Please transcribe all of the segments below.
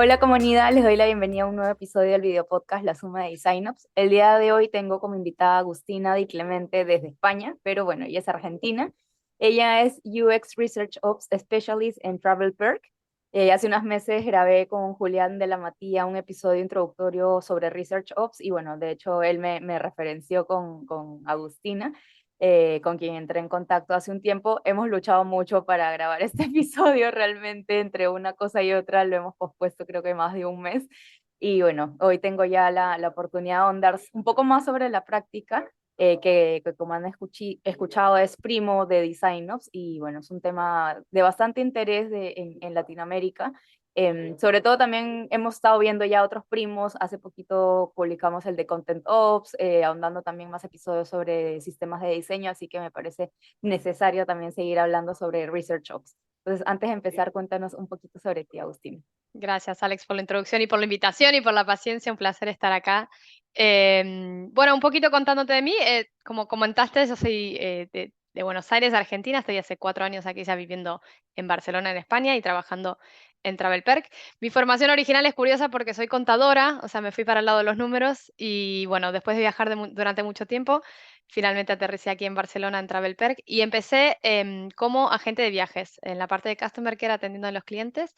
Hola comunidad, les doy la bienvenida a un nuevo episodio del video podcast La Suma de Designops. El día de hoy tengo como invitada a Agustina Di Clemente desde España, pero bueno, ella es argentina. Ella es UX Research Ops Specialist en Travel Perk. Hace unos meses grabé con Julián de la Matía un episodio introductorio sobre Research Ops y bueno, de hecho él me referenció con Agustina, con quien entré en contacto hace un tiempo. Hemos luchado mucho para grabar este episodio, realmente entre una cosa y otra lo hemos pospuesto creo que más de un mes. Y bueno, hoy tengo ya la oportunidad de ahondar un poco más sobre la práctica, que como han escuchado es primo de Design Ops y bueno, es un tema de bastante interés en Latinoamérica. Sobre todo también hemos estado viendo ya otros primos, hace poquito publicamos el de Content Ops, ahondando también más episodios sobre sistemas de diseño, así que me parece necesario también seguir hablando sobre Research Ops. Entonces, antes de empezar, cuéntanos un poquito sobre ti, Agustín. Gracias, Alex, por la introducción y por la invitación y por la paciencia. Un placer estar acá. Bueno, un poquito contándote de mí. Como comentaste, yo soy de Buenos Aires, Argentina. Estoy hace 4 años aquí ya viviendo en Barcelona, en España, y trabajando en TravelPerk. Mi formación original es curiosa porque soy contadora, o sea, me fui para el lado de los números y bueno, después de viajar durante mucho tiempo, finalmente aterricé aquí en Barcelona en TravelPerk y empecé como agente de viajes en la parte de Customer Care atendiendo a los clientes.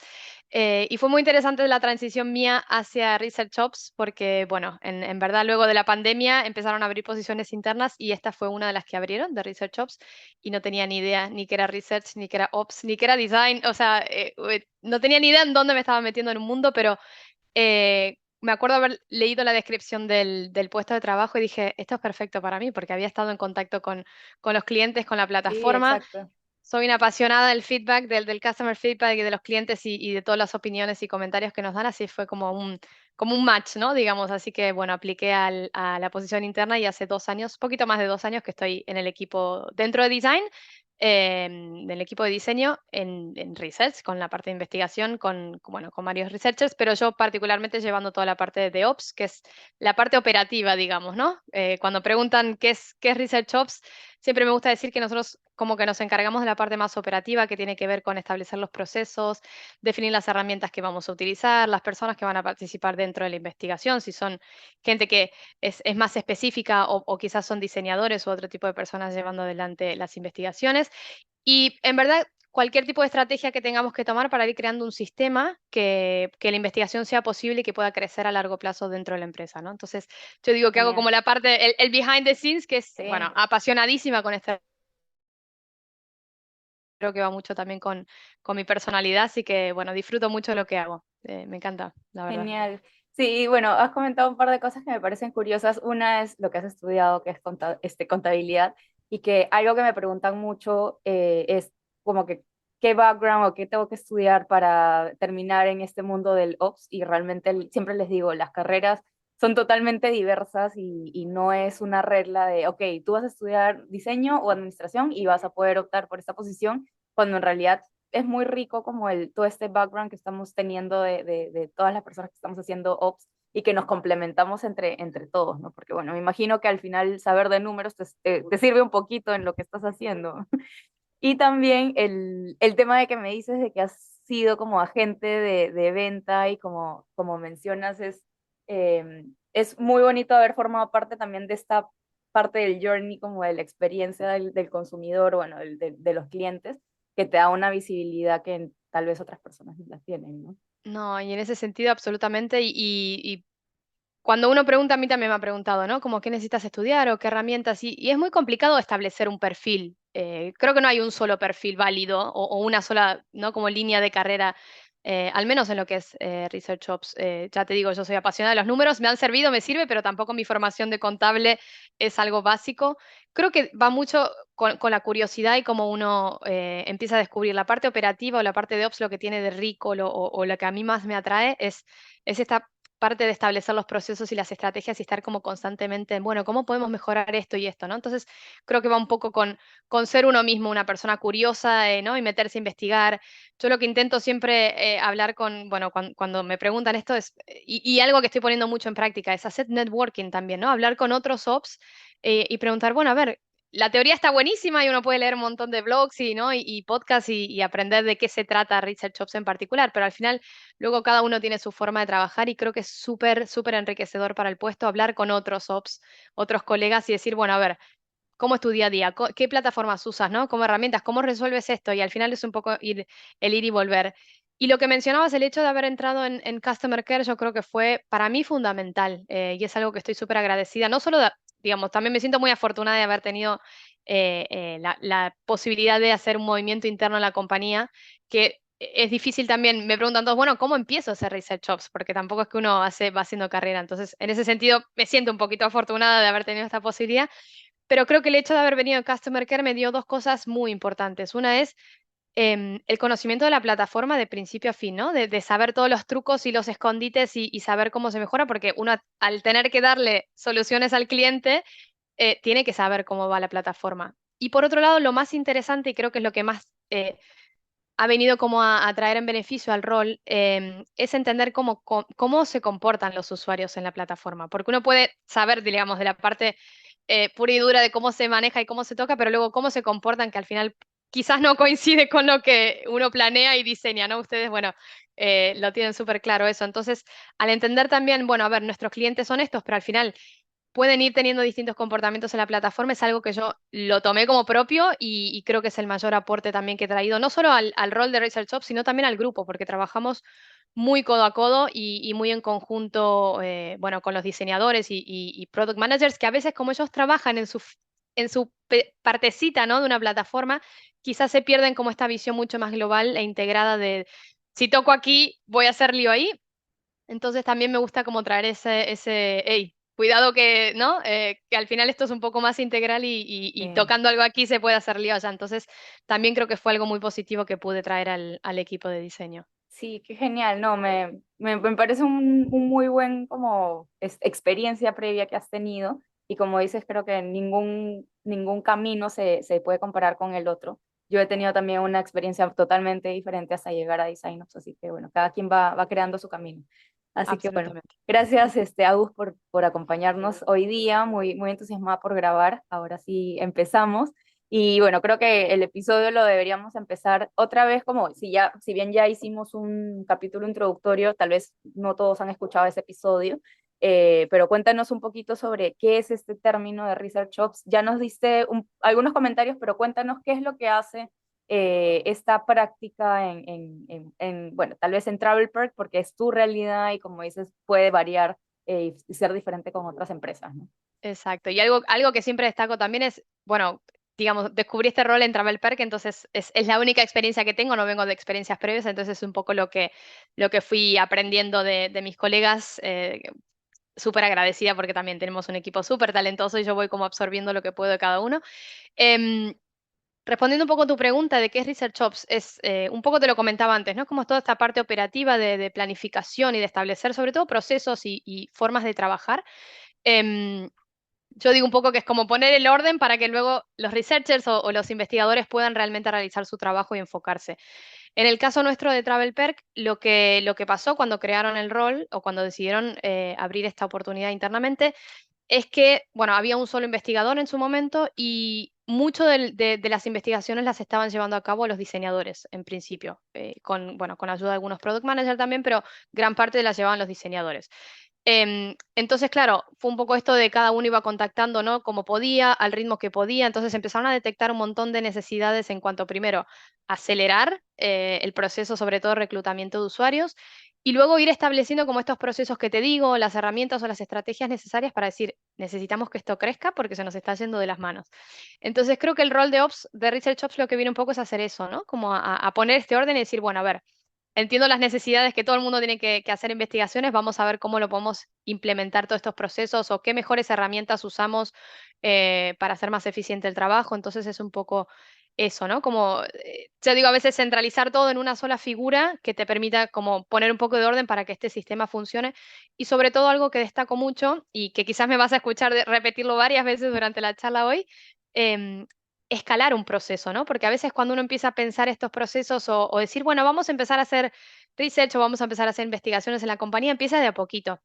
Y fue muy interesante la transición mía hacia Research Ops porque, bueno, en verdad luego de la pandemia empezaron a abrir posiciones internas y esta fue una de las que abrieron de Research Ops y no tenía ni idea ni que era Research, ni que era Ops, ni que era Design, o sea, no tenía ni idea en dónde me estaba metiendo en un mundo, pero me acuerdo haber leído la descripción del puesto de trabajo y dije, esto es perfecto para mí porque había estado en contacto con los clientes, con la Sí, plataforma. exacto. Soy una apasionada del feedback, del customer feedback y de los clientes y de todas las opiniones y comentarios que nos dan, así fue como un match, ¿no? Digamos, así que bueno, apliqué a la posición interna y hace 2 años, poquito más de 2 años que estoy en el equipo dentro de design, del equipo de diseño en research, con la parte de investigación, bueno, con varios researchers, pero yo particularmente llevando toda la parte de ops, que es la parte operativa, digamos, ¿no? Cuando preguntan qué es Research Ops, siempre me gusta decir que nosotros como que nos encargamos de la parte más operativa que tiene que ver con establecer los procesos, definir las herramientas que vamos a utilizar, las personas que van a participar dentro de la investigación, si son gente que es más específica o quizás son diseñadores u otro tipo de personas llevando adelante las investigaciones. Y en verdad, cualquier tipo de estrategia que tengamos que tomar para ir creando un sistema que la investigación sea posible y que pueda crecer a largo plazo dentro de la empresa, ¿no? Entonces, yo digo que hago Genial. como la parte, el behind the scenes, que es, bueno, Sí, apasionadísima con este, creo que va mucho también con mi personalidad, así que, bueno, disfruto mucho de lo que hago. Me encanta, la verdad. genial. Sí, bueno, has comentado un par de cosas que me parecen curiosas. Una es lo que has estudiado, que es contabilidad, y que algo que me preguntan mucho es como que qué background o qué tengo que estudiar para terminar en este mundo del Ops, y realmente siempre les digo, las carreras son totalmente diversas y no es una regla de, ok, tú vas a estudiar diseño o administración y vas a poder optar por esta posición, cuando en realidad es muy rico como todo este background que estamos teniendo de todas las personas que estamos haciendo ops y que nos complementamos entre todos, ¿no? Porque bueno, me imagino que al final saber de números te sirve un poquito en lo que estás haciendo. Y también el tema de que me dices de que has sido como agente de venta y como mencionas es muy bonito haber formado parte también de esta parte del journey, como de la experiencia del consumidor, bueno, de los clientes, que te da una visibilidad que tal vez otras personas no la tienen, ¿no? No, y en ese sentido absolutamente, y cuando uno pregunta, a mí también me ha preguntado, ¿no? Como qué necesitas estudiar o qué herramientas, y es muy complicado establecer un perfil. Creo que no hay un solo perfil válido o una sola, ¿no? Como línea de carrera, al menos en lo que es Research Ops. Ya te digo, yo soy apasionada de los números, me han servido, me sirve, pero tampoco mi formación de contable es algo básico. Creo que va mucho con la curiosidad y cómo uno empieza a descubrir la parte operativa o la parte de Ops, lo que tiene de rico o lo que a mí más me atrae es esta parte de establecer los procesos y las estrategias y estar como constantemente en, bueno, ¿cómo podemos mejorar esto y esto, no? Entonces, creo que va un poco con ser uno mismo, una persona curiosa, ¿no? Y meterse a investigar. Yo lo que intento siempre hablar bueno, cuando me preguntan esto es, y algo que estoy poniendo mucho en práctica, es hacer networking también, ¿no? Hablar con otros ops y preguntar, bueno, a ver, la teoría está buenísima y uno puede leer un montón de blogs y, ¿no? y podcasts y aprender de qué se trata Research Ops en particular, pero al final luego cada uno tiene su forma de trabajar y creo que es súper, súper enriquecedor para el puesto hablar con otros Ops, otros colegas y decir, bueno, a ver, ¿cómo es tu día a día? ¿Qué plataformas usas, ¿no? ¿Cómo herramientas? ¿Cómo resuelves esto? Y al final es un poco el ir y volver. Y lo que mencionabas, el hecho de haber entrado en Customer Care, yo creo que fue para mí fundamental y es algo que estoy súper agradecida. No solo, digamos, también me siento muy afortunada de haber tenido la posibilidad de hacer un movimiento interno en la compañía, que es difícil también. Me preguntan todos, bueno, ¿cómo empiezo a hacer Research Ops? Porque tampoco es que uno va haciendo carrera. Entonces, en ese sentido, me siento un poquito afortunada de haber tenido esta posibilidad. Pero creo que el hecho de haber venido a Customer Care me dio dos cosas muy importantes. Una es el conocimiento de la plataforma de principio a fin, ¿no? De saber todos los trucos y los escondites y saber cómo se mejora, porque uno al tener que darle soluciones al cliente, tiene que saber cómo va la plataforma. Y por otro lado, lo más interesante, y creo que es lo que más ha venido como a traer en beneficio al rol, es entender cómo se comportan los usuarios en la plataforma. Porque uno puede saber, digamos, de la parte pura y dura de cómo se maneja y cómo se toca, pero luego cómo se comportan, que al final quizás no coincide con lo que uno planea y diseña, ¿no? Ustedes, bueno, lo tienen súper claro eso. Entonces, al entender también, bueno, a ver, nuestros clientes son estos, pero al final pueden ir teniendo distintos comportamientos en la plataforma, es algo que yo lo tomé como propio y creo que es el mayor aporte también que he traído, no solo al rol de Research Ops, sino también al grupo, porque trabajamos muy codo a codo y muy en conjunto, bueno, con los diseñadores y product managers, que a veces como ellos trabajan en su partecita, ¿no? de una plataforma, quizás se pierden como esta visión mucho más global e integrada de, si toco aquí, voy a hacer lío ahí. Entonces también me gusta como traer hey, cuidado que, ¿no? Que al final esto es un poco más integral y Sí. tocando algo aquí se puede hacer lío allá. Entonces también creo que fue algo muy positivo que pude traer al equipo de diseño. Sí, qué genial, no, me parece un muy buen como experiencia previa que has tenido y como dices, creo que ningún camino se puede comparar con el otro. Yo he tenido también una experiencia totalmente diferente hasta llegar a Design Ops, así que bueno, cada quien va creando su camino. Así que bueno, Absolutamente. gracias Agus por acompañarnos hoy día, muy entusiasmada por grabar. Ahora sí empezamos. Y bueno, creo que el episodio lo deberíamos empezar otra vez como si bien ya hicimos un capítulo introductorio, tal vez no todos han escuchado ese episodio, pero cuéntanos un poquito sobre qué es este término de Research Ops. Ya nos diste algunos comentarios, pero cuéntanos qué es lo que hace esta práctica bueno, tal vez en Travel Perk, porque es tu realidad y como dices, puede variar y ser diferente con otras empresas, ¿no? Exacto. Y algo que siempre destaco también es, bueno, digamos, descubrí este rol en Travel Perk, entonces es la única experiencia que tengo, no vengo de experiencias previas, entonces es un poco lo que fui aprendiendo de mis colegas. Súper agradecida porque también tenemos un equipo súper talentoso y yo voy como absorbiendo lo que puedo de cada uno. Em, Respondiendo un poco a tu pregunta de qué es Research Ops, un poco te lo comentaba antes, ¿no? Como toda esta parte operativa de planificación y de establecer sobre todo procesos y formas de trabajar. Em, yo digo un poco que es como poner el orden para que luego los researchers o los investigadores puedan realmente realizar su trabajo y enfocarse. En el caso nuestro de Travel Perk, lo que pasó cuando crearon el rol o cuando decidieron abrir esta oportunidad internamente es que, bueno, había un solo investigador en su momento y mucho de las investigaciones las estaban llevando a cabo los diseñadores en principio, bueno, con ayuda de algunos product managers también, pero gran parte las llevaban los diseñadores. Entonces, claro, fue un poco esto de cada uno iba contactando, ¿no? Como podía, al ritmo que podía. Entonces empezaron a detectar un montón de necesidades en cuanto, primero, acelerar el proceso, sobre todo reclutamiento de usuarios, y luego ir estableciendo como estos procesos que te digo, las herramientas o las estrategias necesarias para decir, necesitamos que esto crezca porque se nos está yendo de las manos. Entonces, creo que el rol de Ops, de Research Ops, lo que viene un poco es hacer eso, ¿no? Como a poner este orden y decir, bueno, a ver, entiendo las necesidades que todo el mundo tiene que hacer investigaciones. Vamos a ver cómo lo podemos implementar todos estos procesos o qué mejores herramientas usamos para hacer más eficiente el trabajo. Entonces es un poco eso, ¿no? Como yo digo, a veces centralizar todo en una sola figura que te permita como poner un poco de orden para que este sistema funcione. Y sobre todo algo que destaco mucho y que quizás me vas a escuchar repetirlo varias veces durante la charla hoy, em, escalar un proceso, ¿no? Porque a veces cuando uno empieza a pensar estos procesos o decir, bueno, vamos a empezar a hacer research o vamos a empezar a hacer investigaciones en la compañía, empieza de a poquito.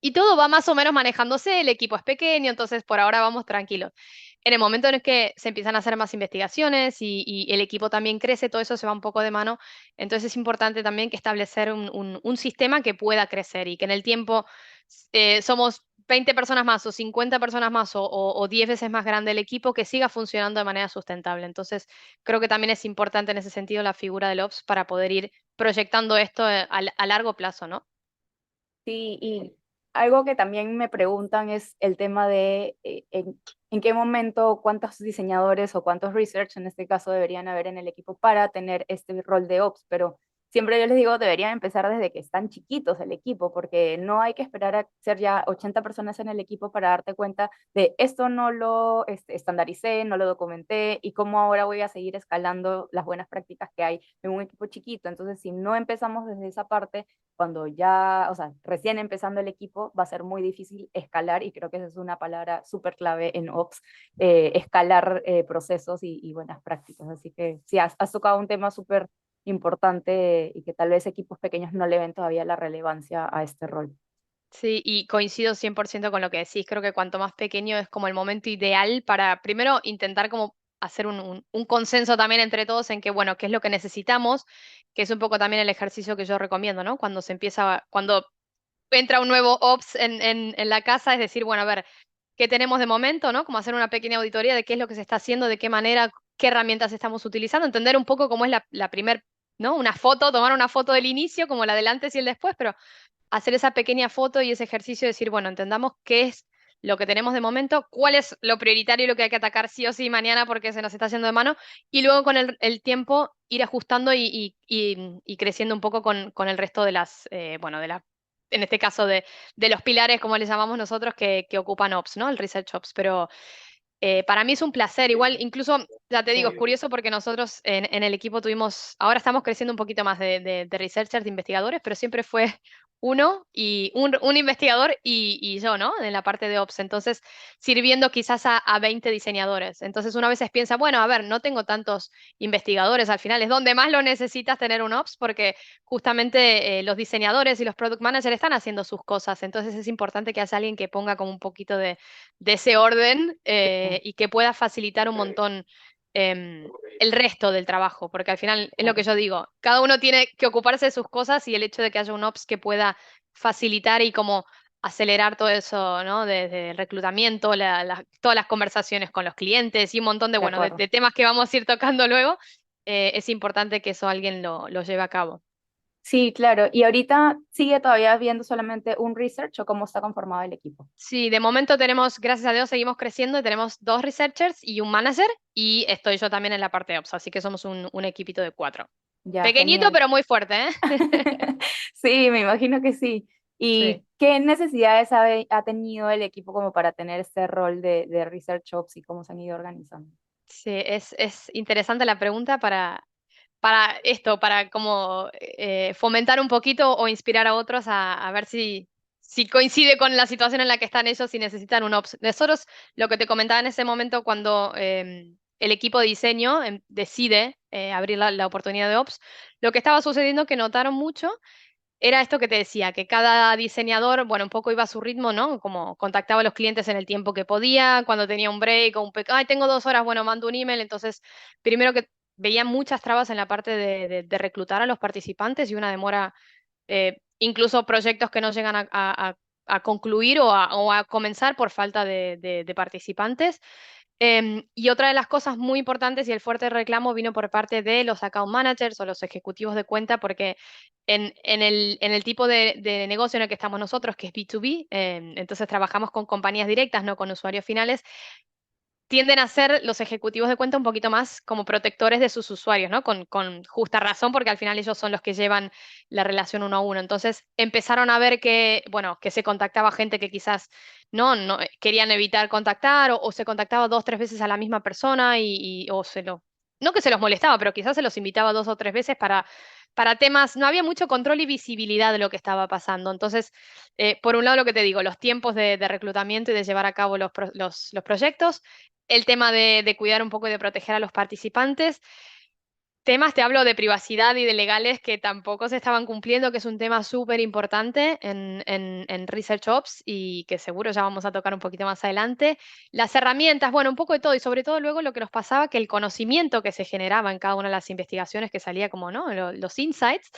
Y todo va más o menos manejándose, el equipo es pequeño, entonces por ahora vamos tranquilos. en el momento en el que se empiezan a hacer más investigaciones y el equipo también crece, todo eso se va un poco de mano. Entonces es importante también que establecer un sistema que pueda crecer y que en el tiempo somos 20 personas más o 50 personas más o 10 veces más grande el equipo que siga funcionando de manera sustentable. Entonces creo que también es importante en ese sentido la figura del Ops para poder ir proyectando esto a largo plazo, ¿no? Sí, y algo que también me preguntan es el tema de en qué momento, cuántos diseñadores o cuántos research en este caso deberían haber en el equipo para tener este rol de Ops, pero siempre yo les digo, deberían empezar desde que están chiquitos el equipo, porque no hay que esperar a ser ya 80 personas en el equipo para darte cuenta de esto no lo estandaricé, no lo documenté y cómo ahora voy a seguir escalando las buenas prácticas que hay en un equipo chiquito. Entonces, si no empezamos desde esa parte, cuando ya, o sea, recién empezando el equipo, va a ser muy difícil escalar y creo que esa es una palabra súper clave en Ops, escalar procesos y buenas prácticas. Así que sí, has tocado un tema súper importante y que tal vez equipos pequeños no le ven todavía la relevancia a este rol. Sí, y coincido 100% con lo que decís. Creo que cuanto más pequeño es como el momento ideal para, primero, intentar como hacer un consenso también entre todos en que, bueno, qué es lo que necesitamos, que es un poco también el ejercicio que yo recomiendo, ¿no? Cuando se empieza, cuando entra un nuevo Ops en la casa, es decir, bueno, a ver, ¿qué tenemos de momento, ¿no? Como hacer una pequeña auditoría de qué es lo que se está haciendo, de qué manera, qué herramientas estamos utilizando, entender un poco cómo es la primer, ¿no? Una foto, tomar una foto del inicio, como la del antes y el después, pero hacer esa pequeña foto y ese ejercicio de decir, bueno, entendamos qué es lo que tenemos de momento, cuál es lo prioritario y lo que hay que atacar sí o sí mañana porque se nos está haciendo de mano, y luego con el tiempo ir ajustando y creciendo un poco con el resto de las, bueno, en este caso de los pilares, como les llamamos nosotros, que ocupan Ops, ¿no? El Research Ops, pero para mí es un placer, igual, incluso, ya te Sí. digo, es curioso porque nosotros en el equipo tuvimos, ahora estamos creciendo un poquito más de researchers, de investigadores, pero siempre fue uno y un investigador y yo, ¿no? En la parte de Ops, entonces sirviendo quizás a 20 diseñadores. Entonces una veces piensa, bueno, a ver, no tengo tantos investigadores, al final es donde más lo necesitas tener un Ops porque justamente los diseñadores y los product managers están haciendo sus cosas, entonces es importante que haya alguien que ponga como un poquito de ese orden y que pueda facilitar un montón el resto del trabajo, porque al final es lo que Claro. yo digo, cada uno tiene que ocuparse de sus cosas y el hecho de que haya un Ops que pueda facilitar y como acelerar todo eso, ¿no? Desde el reclutamiento, todas las conversaciones con los clientes y un montón de, De bueno, acuerdo. de temas que vamos a ir tocando luego, es importante que eso alguien lo lleve a cabo. Sí, claro. ¿Y ahorita sigue todavía habiendo solamente un research o cómo está conformado el equipo? Sí, de momento tenemos, gracias a Dios, seguimos creciendo y tenemos dos researchers y un manager y estoy yo también en la parte de Ops, así que somos un equipito de 4. Ya, Pequeñito, genial. pero muy fuerte, ¿eh? Sí, me imagino que sí. Sí, ¿Y qué necesidades ha tenido el equipo como para tener este rol de Research Ops y cómo se han ido organizando? sí, es interesante la pregunta para esto, para como fomentar un poquito o inspirar a otros a ver si coincide con la situación en la que están ellos y necesitan un Ops. Nosotros, lo que te comentaba en ese momento cuando el equipo de diseño decide abrir la oportunidad de Ops, lo que estaba sucediendo que notaron mucho era esto que te decía, que cada diseñador, bueno, un poco iba a su ritmo, ¿no? Como contactaba a los clientes en el tiempo que podía, cuando tenía un break o ay, tengo 2 horas, bueno, mando un email. Entonces, primero que veía muchas trabas en la parte de reclutar a los participantes y una demora, incluso proyectos que no llegan a concluir o a comenzar por falta de participantes. Y otra de las cosas muy importantes y el fuerte reclamo vino por parte de los account managers o los ejecutivos de cuenta, porque en el tipo de negocio en el que estamos nosotros, que es B2B, entonces trabajamos con compañías directas, no con usuarios finales, tienden a ser los ejecutivos de cuenta un poquito más como protectores de sus usuarios, ¿no? Con justa razón, porque al final ellos son los que llevan la relación uno a uno. Entonces empezaron a ver que, bueno, que se contactaba gente que quizás no querían evitar contactar o se contactaba 2, 3 veces a la misma persona o no que se los molestaba, pero quizás se los invitaba 2 o 3 veces para temas, no había mucho control y visibilidad de lo que estaba pasando. Entonces, por un lado, lo que te digo, los tiempos de reclutamiento y de llevar a cabo los proyectos, el tema de cuidar un poco y de proteger a los participantes. temas, te hablo de privacidad y de legales que tampoco se estaban cumpliendo, que es un tema súper importante en Research Ops y que seguro ya vamos a tocar un poquito más adelante. Las herramientas, bueno, un poco de todo y sobre todo luego lo que nos pasaba, que el conocimiento que se generaba en cada una de las investigaciones que salía como, ¿no? Los insights,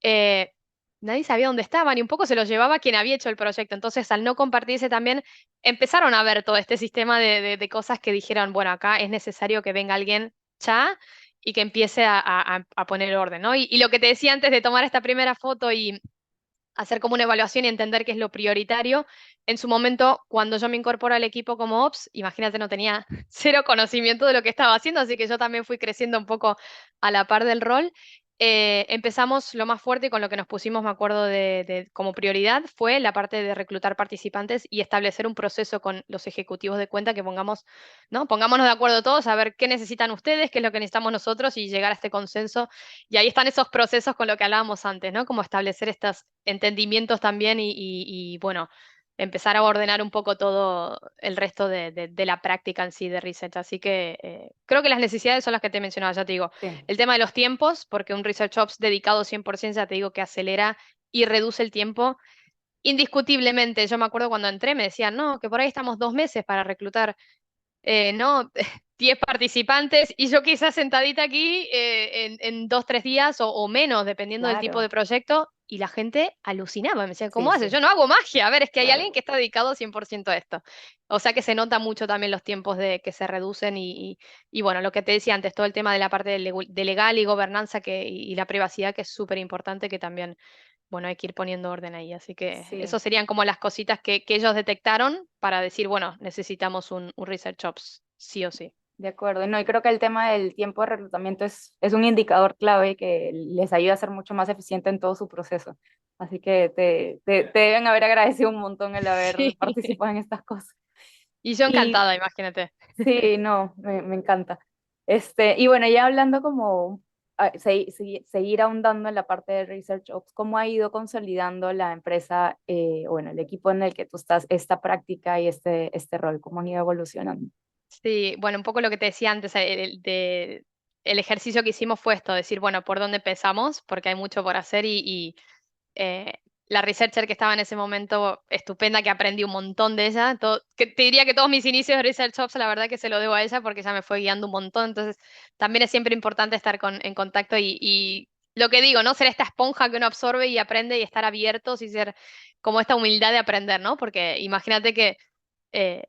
eh, nadie sabía dónde estaban y un poco se los llevaba quien había hecho el proyecto. Entonces, al no compartirse también, empezaron a ver todo este sistema de cosas que dijeron, bueno, acá es necesario que venga alguien ya y que empiece a poner orden, ¿no? Y lo que te decía antes de tomar esta primera foto y hacer como una evaluación y entender qué es lo prioritario, en su momento, cuando yo me incorporo al equipo como Ops, imagínate, no tenía cero conocimiento de lo que estaba haciendo, así que yo también fui creciendo un poco a la par del rol. Empezamos lo más fuerte y con lo que nos pusimos, me acuerdo, como prioridad fue la parte de reclutar participantes y establecer un proceso con los ejecutivos de cuenta que pongamos, ¿no? Pongámonos de acuerdo todos a ver qué necesitan ustedes, qué es lo que necesitamos nosotros y llegar a este consenso. Y ahí están esos procesos con lo que hablábamos antes, ¿no? Como establecer estos entendimientos también bueno, empezar a ordenar un poco todo el resto de la práctica en sí de research. Así que creo que las necesidades son las que te mencionaba, ya te digo. Sí, El tema de los tiempos, porque un Research Ops dedicado 100%, ya te digo que acelera y reduce el tiempo. Indiscutiblemente, yo me acuerdo cuando entré, me decían, no, que por ahí estamos 2 meses para reclutar, ¿no? 10 participantes y yo quizás sentadita aquí en 2, 3 días o menos, dependiendo del tipo de claro, proyecto, y la gente alucinaba, me decía, ¿cómo sí, haces? sí. Yo no hago magia, a ver, es que hay alguien que está dedicado 100% a esto. O sea que se nota mucho también los tiempos de que se reducen y bueno, lo que te decía antes, todo el tema de la parte de legal y gobernanza y la privacidad, que es súper importante, que también bueno, hay que ir poniendo orden ahí. Así que Sí, eso serían como las cositas que ellos detectaron para decir, bueno, necesitamos un Research Ops, sí o sí. de acuerdo. No, y creo que el tema del tiempo de reclutamiento es un indicador clave que les ayuda a ser mucho más eficiente en todo su proceso. Así que te deben haber agradecido un montón el haber Sí. participado en estas cosas. Y yo Y encantada, imagínate. sí, no, me encanta. Y bueno, ya hablando como seguir ahondando en la parte de Research Ops, ¿cómo ha ido consolidando la empresa, bueno, el equipo en el que tú estás, esta práctica y este rol? ¿Cómo han ido evolucionando? Sí, bueno, un poco lo que te decía antes, el ejercicio que hicimos fue esto, decir, bueno, ¿por dónde empezamos? Porque hay mucho por hacer eh, la researcher que estaba en ese momento, estupenda, que aprendí un montón de ella. Que te diría que todos mis inicios de Research Ops, la verdad que se lo debo a ella porque ella me fue guiando un montón. Entonces, también es siempre importante estar en contacto y lo que digo, ¿no? Ser esta esponja que uno absorbe y aprende y estar abiertos y ser como esta humildad de aprender, ¿no? Porque imagínate que eh,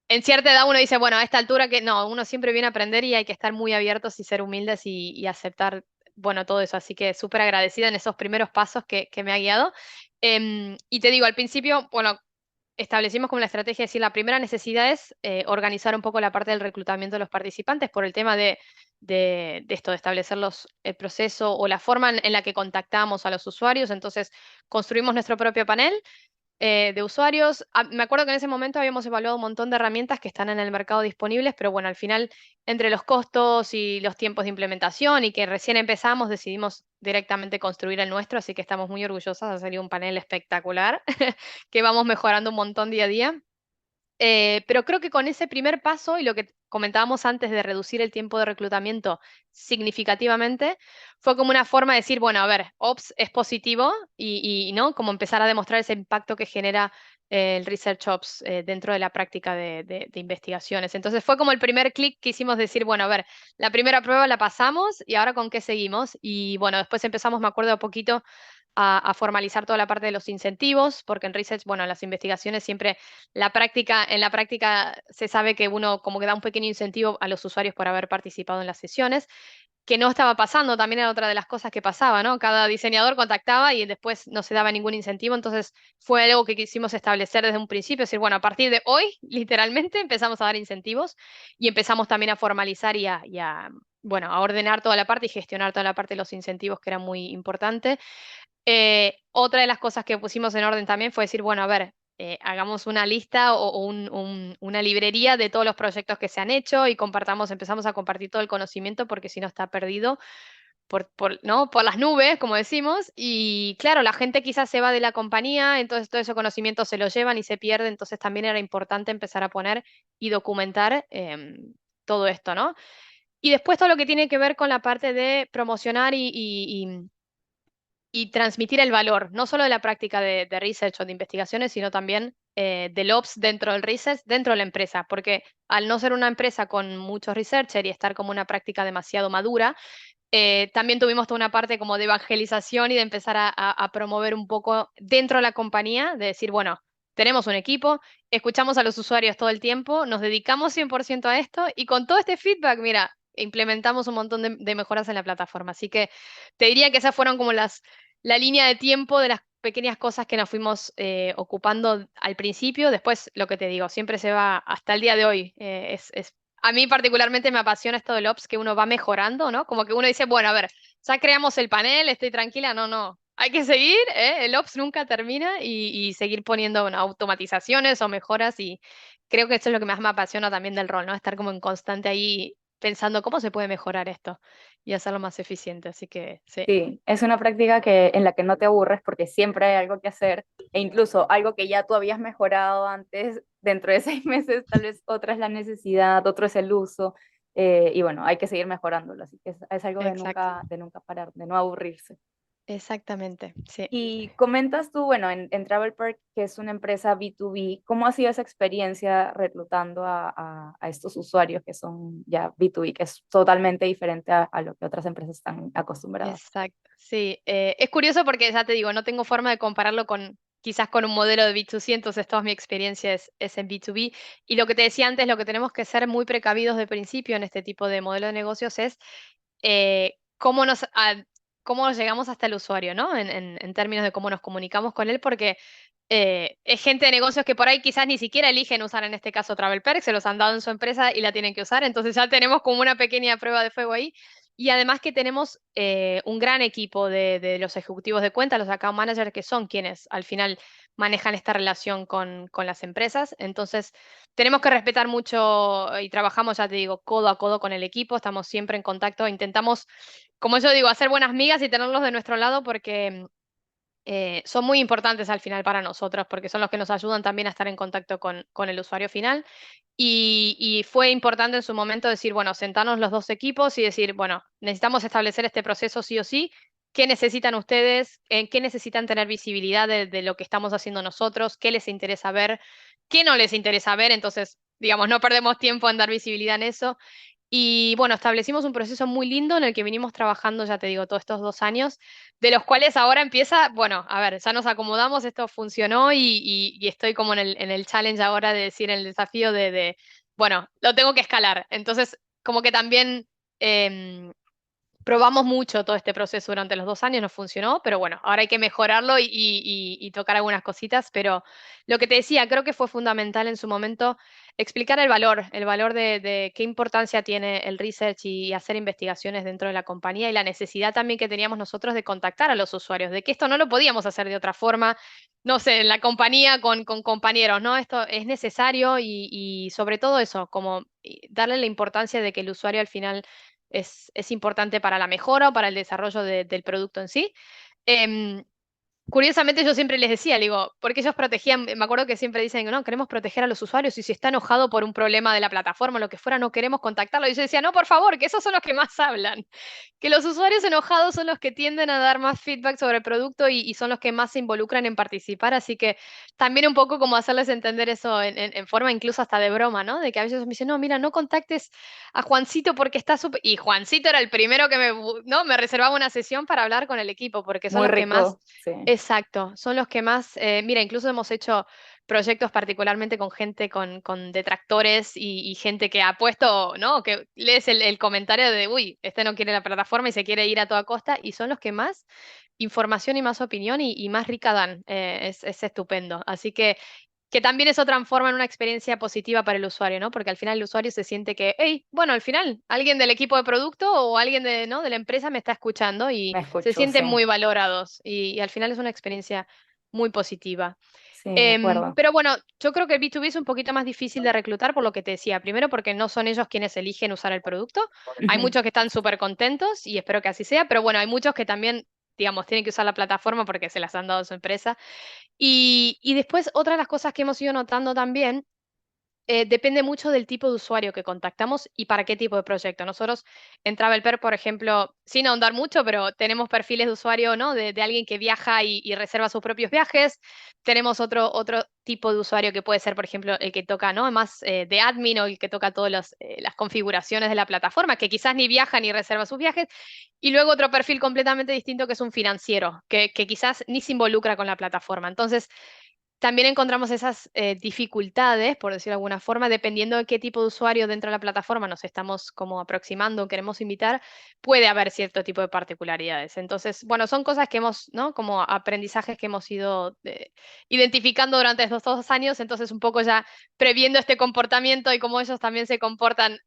en cierta edad uno dice, bueno, a esta altura que no, uno siempre viene a aprender y hay que estar muy abiertos y ser humildes y aceptar, bueno, todo eso. Así que súper agradecida en esos primeros pasos que me ha guiado. Y te digo, al principio, bueno, establecimos como la estrategia, es decir, la primera necesidad es organizar un poco la parte del reclutamiento de los participantes por el tema de esto, de establecer el proceso o la forma en la que contactamos a los usuarios. Entonces, construimos nuestro propio panel de usuarios. Me acuerdo que en ese momento habíamos evaluado un montón de herramientas que están en el mercado disponibles, pero bueno, al final, entre los costos y los tiempos de implementación y que recién empezamos, decidimos directamente construir el nuestro, así que estamos muy orgullosas. Ha salido un panel espectacular que vamos mejorando un montón día a día. Pero creo que con ese primer paso y lo que comentábamos antes de reducir el tiempo de reclutamiento significativamente, fue como una forma de decir, bueno, a ver, Ops es positivo ¿no? Como empezar a demostrar ese impacto que genera el Research Ops dentro de la práctica de investigaciones. Entonces fue como el primer clic que hicimos decir, bueno, a ver, la primera prueba la pasamos y ahora con qué seguimos. Y bueno, después empezamos, me acuerdo, a poquito a formalizar toda la parte de los incentivos, porque en research, bueno, en las investigaciones siempre en la práctica se sabe que uno como que da un pequeño incentivo a los usuarios por haber participado en las sesiones, que no estaba pasando, también era otra de las cosas que pasaba, ¿no? Cada diseñador contactaba y después no se daba ningún incentivo, entonces fue algo que quisimos establecer desde un principio, es decir, bueno, a partir de hoy, literalmente, empezamos a dar incentivos y empezamos también a formalizar bueno, a ordenar toda la parte y gestionar toda la parte de los incentivos, que era muy importante. Otra de las cosas que pusimos en orden también fue decir, bueno, a ver, hagamos una lista o una librería de todos los proyectos que se han hecho y empezamos a compartir todo el conocimiento porque si no está perdido ¿no? Por las nubes, como decimos. Y claro, la gente quizás se va de la compañía, entonces todo ese conocimiento se lo llevan y se pierde, entonces también era importante empezar a poner y documentar todo esto, ¿no? Y después todo lo que tiene que ver con la parte de promocionar y transmitir el valor, no solo de la práctica de research o de investigaciones, sino también del ops dentro del research, dentro de la empresa, porque al no ser una empresa con muchos researchers y estar como una práctica demasiado madura, también tuvimos toda una parte como de evangelización y de empezar a promover un poco dentro de la compañía, de decir, bueno, tenemos un equipo, escuchamos a los usuarios todo el tiempo, nos dedicamos 100% a esto y con todo este feedback, mira, implementamos un montón de mejoras en la plataforma. Así que te diría que esas fueron como la línea de tiempo de las pequeñas cosas que nos fuimos ocupando al principio. Después, lo que te digo, siempre se va hasta el día de hoy. A mí particularmente me apasiona esto del Ops, que uno va mejorando, ¿no? Como que uno dice, bueno, a ver, ya creamos el panel, estoy tranquila. No, no. Hay que seguir, ¿eh? El Ops nunca termina y seguir poniendo, bueno, automatizaciones o mejoras. Y creo que eso es lo que más me apasiona también del rol, ¿no? Estar como en constante ahí pensando cómo se puede mejorar esto y hacerlo más eficiente. Así que sí. Sí, es una práctica en la que no te aburres porque siempre hay algo que hacer e incluso algo que ya tú habías mejorado antes, dentro de 6 meses, tal vez otra es la necesidad, otro es el uso, y bueno, hay que seguir mejorándolo, así que es algo Exacto. de nunca parar, de no aburrirse. Exactamente, sí. Y comentas tú, bueno, en Travel Perk, que es una empresa B2B, ¿cómo ha sido esa experiencia reclutando a estos usuarios que son ya B2B, que es totalmente diferente a lo que otras empresas están acostumbradas? Exacto, sí. Es curioso porque ya te digo, no tengo forma de compararlo con quizás con un modelo de B2C, entonces toda mi experiencia es en B2B. Y lo que te decía antes, lo que tenemos que ser muy precavidos de principio en este tipo de modelo de negocios es eh, cómo nos, a- cómo llegamos hasta el usuario, ¿no? En términos de cómo nos comunicamos con él, porque es gente de negocios que por ahí quizás ni siquiera eligen usar en este caso Travel Perks, se los han dado en su empresa y la tienen que usar, entonces ya tenemos como una pequeña prueba de fuego ahí. Y además que tenemos un gran equipo de los ejecutivos de cuenta, los account managers, que son quienes al final manejan esta relación con las empresas. Entonces, tenemos que respetar mucho y trabajamos, ya te digo, codo a codo con el equipo, estamos siempre en contacto, intentamos, como yo digo, hacer buenas migas y tenerlos de nuestro lado porque son muy importantes al final para nosotros porque son los que nos ayudan también a estar en contacto con el usuario final. Y fue importante en su momento decir, bueno, sentarnos los dos equipos y decir, bueno, necesitamos establecer este proceso sí o sí. ¿Qué necesitan ustedes? ¿En qué necesitan tener visibilidad de lo que estamos haciendo nosotros? ¿Qué les interesa ver? ¿Qué no les interesa ver? Entonces, digamos, no perdemos tiempo en dar visibilidad en eso. Y bueno, establecimos un proceso muy lindo en el que vinimos trabajando, ya te digo, todos estos 2 años, de los cuales ahora empieza, bueno, a ver, ya nos acomodamos, esto funcionó y estoy como en el challenge ahora de decir, en el desafío bueno, lo tengo que escalar. Entonces, como que también em, probamos mucho todo este proceso durante los 2 años, no funcionó, pero bueno, ahora hay que mejorarlo y tocar algunas cositas, pero lo que te decía, creo que fue fundamental en su momento explicar el valor de qué importancia tiene el research y hacer investigaciones dentro de la compañía y la necesidad también que teníamos nosotros de contactar a los usuarios, de que esto no lo podíamos hacer de otra forma, no sé, en la compañía con compañeros, ¿no? Esto es necesario y sobre todo eso, como darle la importancia de que el usuario al final es importante para la mejora o para el desarrollo del producto en sí. Em, Curiosamente yo siempre les decía, le digo, porque ellos protegían, me acuerdo que siempre dicen, no, queremos proteger a los usuarios y si está enojado por un problema de la plataforma o lo que fuera, no queremos contactarlo. Y yo decía, no, por favor, que esos son los que más hablan, que los usuarios enojados son los que tienden a dar más feedback sobre el producto y son los que más se involucran en participar, así que también un poco como hacerles entender eso en forma incluso hasta de broma, ¿no? De que a veces me dicen, no, mira, no contactes a Juancito porque está súper... Y Juancito era el primero que ¿no? me reservaba una sesión para hablar con el equipo, porque son Muy los que más... rico, sí. Exacto, son los que más, mira, incluso hemos hecho proyectos particularmente con gente con detractores y gente que ha puesto, ¿no? Que lees el comentario de, uy, este no quiere la plataforma y se quiere ir a toda costa, y son los que más información y más opinión y más rica dan. Es estupendo. Así que también eso transforma en una experiencia positiva para el usuario, ¿no? Porque al final el usuario se siente que, hey, bueno, al final alguien del equipo de producto o alguien ¿no? de la empresa me está escuchando y Me se escucho, sí. sienten muy valorados y al final es una experiencia muy positiva. Sí, de acuerdo. Pero bueno, yo creo que el B2B es un poquito más difícil de reclutar por lo que te decía. Primero porque no son ellos quienes eligen usar el producto. Hay Ujú. muchos que están súper contentos y espero que así sea, pero bueno, hay muchos que también, digamos, tienen que usar la plataforma porque se las han dado a su empresa. Y después, otra de las cosas que hemos ido notando también Depende mucho del tipo de usuario que contactamos y para qué tipo de proyecto. Nosotros en TravelPer, por ejemplo, sin ahondar mucho, pero tenemos perfiles de usuario, ¿no? De alguien que viaja y reserva sus propios viajes. Tenemos otro tipo de usuario que puede ser, por ejemplo, el que toca, ¿no? Más de admin o el que toca todas las configuraciones de la plataforma, que quizás ni viaja ni reserva sus viajes. Y luego otro perfil completamente distinto que es un financiero, que quizás ni se involucra con la plataforma. Entonces, también encontramos esas dificultades, por decirlo de alguna forma, dependiendo de qué tipo de usuario dentro de la plataforma nos estamos como aproximando, queremos invitar, puede haber cierto tipo de particularidades. Entonces, bueno, son cosas que hemos, ¿no? Como aprendizajes que hemos ido identificando durante estos 2 años, entonces un poco ya previendo este comportamiento y cómo ellos también se comportan,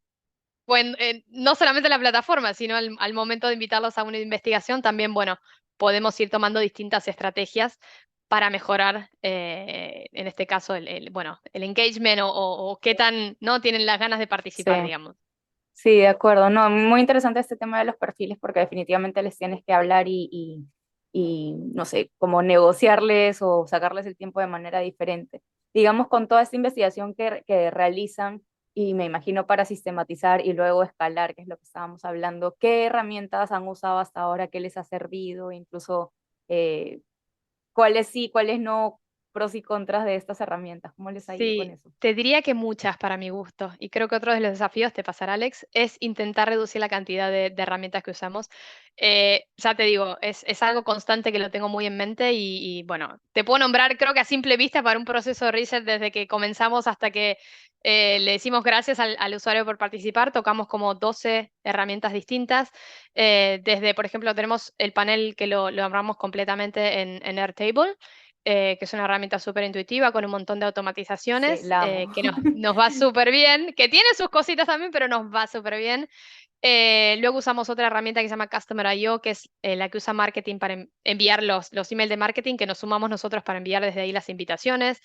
bueno, no solamente en la plataforma, sino al momento de invitarlos a una investigación, también, bueno, podemos ir tomando distintas estrategias para mejorar, en este caso, bueno, el engagement o qué tan, ¿no? Tienen las ganas de Sí. participar, digamos. Sí, de acuerdo. No, muy interesante este tema de los perfiles porque definitivamente les tienes que hablar y, no sé, como negociarles o sacarles el tiempo de manera diferente. Digamos, con toda esta investigación que realizan y me imagino para sistematizar y luego escalar, que es lo que estábamos hablando, ¿qué herramientas han usado hasta ahora? ¿Qué les ha servido? Incluso, eh, ¿cuáles sí, cuáles no? Pros y contras de estas herramientas. ¿Cómo les ha ido con Sí, eso? te diría que muchas para mi gusto. Y creo que otro de los desafíos, te pasará, Alex, es intentar reducir la cantidad de herramientas que usamos. Ya te digo, es algo constante que lo tengo muy en mente bueno, te puedo nombrar, creo que a simple vista, para un proceso de research desde que comenzamos hasta que le decimos gracias al usuario por participar, tocamos como 12 herramientas distintas. Desde, por ejemplo, tenemos el panel que lo armamos completamente en Airtable, que es una herramienta súper intuitiva con un montón de Sí, automatizaciones, la amo. que nos va súper bien, que tiene sus cositas también, pero nos va súper bien. Luego usamos otra herramienta que se llama Customer.io, que es la que usa marketing para enviar los emails de marketing, que nos sumamos nosotros para enviar desde ahí las invitaciones.